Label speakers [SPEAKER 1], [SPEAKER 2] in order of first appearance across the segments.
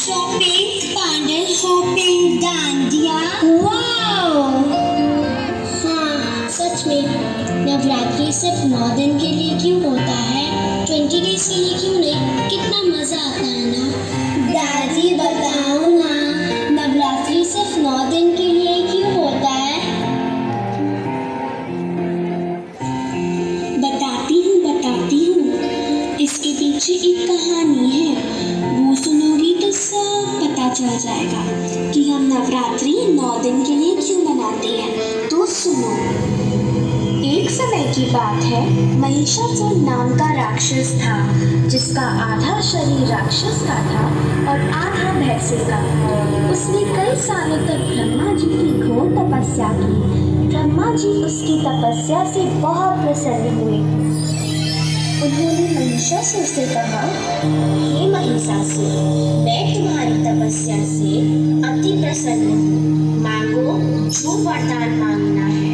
[SPEAKER 1] Shopping, parlour hopping, dandiya. Wow! हाँ, सच में नवरात्रि सिर्फ 9 दिन के लिए क्यों होता है? 20 डेज के लिए क्यों नहीं? कितना मजा आता है ना। दादी बताओ ना, नवरात्रि सिर्फ 9 दिन के लिए क्यों होता है? बताती हूँ। इसके पीछे एक कहानी है, वो सुनोगी तो सब पता चल जाएगा कि हम नवरात्रि 9 दिन के लिए क्यों मनाते हैं। तो सुनो। एक समय की बात है, महिषासुर नाम का राक्षस था, जिसका आधा शरीर राक्षस का था और आधा भैंसे का। उसने कई सालों तक ब्रह्मा जी की घोर तपस्या की। ब्रह्मा जी उसकी तपस्या से बहुत प्रसन्न हुए। उन्होंने महिषासुर से कहा, हे महिषासुर, मैं तुम्हारी तपस्या से अति प्रसन्न हूँ। मांगो जो वरदान मांगना है।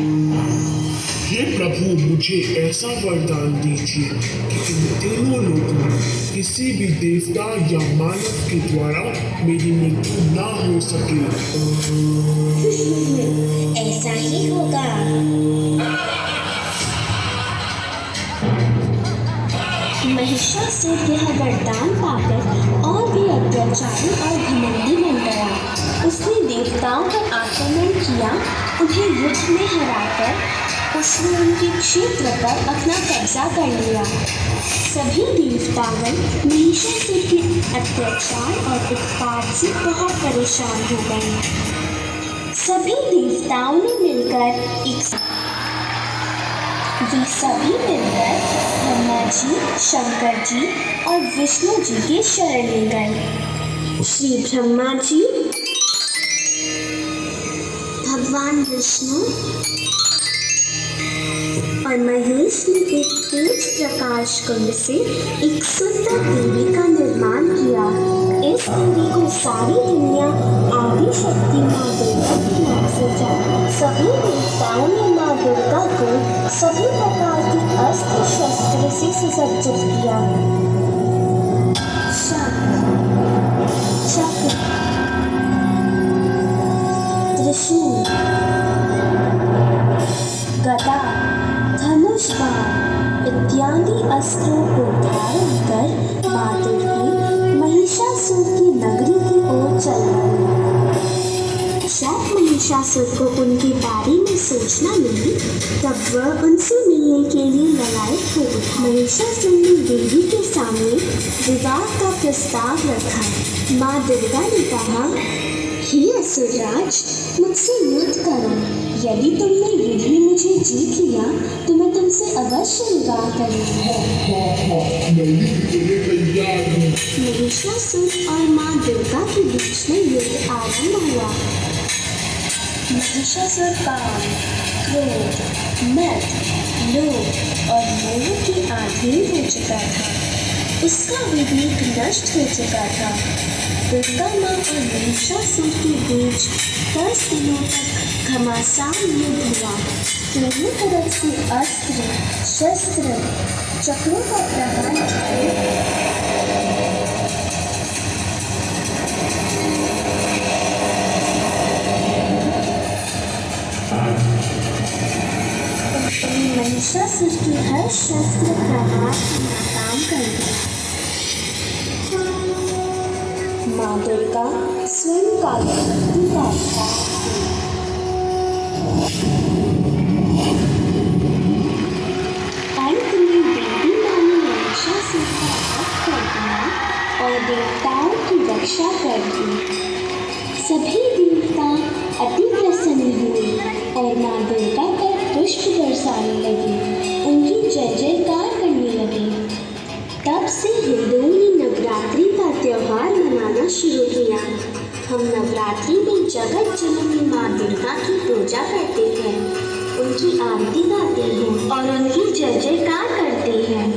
[SPEAKER 2] हे प्रभु, मुझे ऐसा वरदान दीजिए कि इन तीनों लोगों में किसी भी देवता या मानव के द्वारा मेरी मृत्यु ना हो सके।
[SPEAKER 1] ऐसा ही होगा। महिषासुर यह वरदान पाकर और भी अत्याचारी और घमंडी बन गया। उसने देवताओं पर आक्रमण किया। उन्हें युद्ध में हराकर उसने उनके क्षेत्र पर अपना कब्जा कर लिया। सभी देवतागण महिषासुर के अत्याचार और उत्पात से बहुत परेशान हो गए। सभी देवताओं ने मिलकर वे सभी मिलकर ब्रह्मा जी, शंकर जी और विष्णु जी के शरण में गए। श्री ब्रह्मा जी, भगवान विष्णु और महेश ने एक तेज प्रकाश कुंड से एक सुंदर देवी का निर्माण किया। इस देवी को सारी दुनिया आदि शक्ति माँ दुर्गा के नाम से जानी। सभी देवताओं ने माँ दुर्गा को सभी प्रकार के अस्त्र शस्त्र से सुसज्जित किया। चक्र, त्रिशूल, गदा, धनुष बाण इत्यादि अस्त्रों को धारण कर माँ दुर्गा महिषासुर की नगरी की ओर चल पड़ी। जब महिषासुर को उनके बारे में सूचना मिली, तब वह उनसे मिलने के लिए ललायत हो उठा। महिषासुर ने देवी के सामने विवाह का प्रस्ताव रखा। माँ दुर्गा ने कहा, हे असुरराज, मुझसे युद्ध करो। यदि तुमने युद्ध में मुझे जीत लिया तो मैं तुमसे अवश्य विवाह करूंगी। महिषासुर और माँ दुर्गा के बीच में युद्ध आरंभ हुआ। महिषासुर काम, क्रोध, मद, लोभ और मोह के अधीन हो चुका था। उसका विवेक नष्ट हो चुका था। दुर्गा माँ और महिषासुर के बीच 10 दिनों तक घमासान युद्ध हुआ। दोनों तरफ से अस्त्र शस्त्र चक्रों का प्रहार महिषासुर के हर शस्त्र प्रहार नाकाम कर दिया। माँ दुर्गा स्वयं का शक्ति का अंत में देवी माँ ने महिषासुर का वध कर दिया और देवताओं की रक्षा कर दी। सभी देवता अति प्रसन्न हुए और माँ दुर्गा पर पुष्प बरसाने लगे, उनकी जय जयकार करने लगे। तब से हिंदुओं ने नवरात्रि का त्योहार मनाना शुरू किया। हम नवरात्रि में जगत जननी माँ दुर्गा की पूजा करते हैं, उनकी आरती गाते हैं और उनकी जय जयकार करते हैं।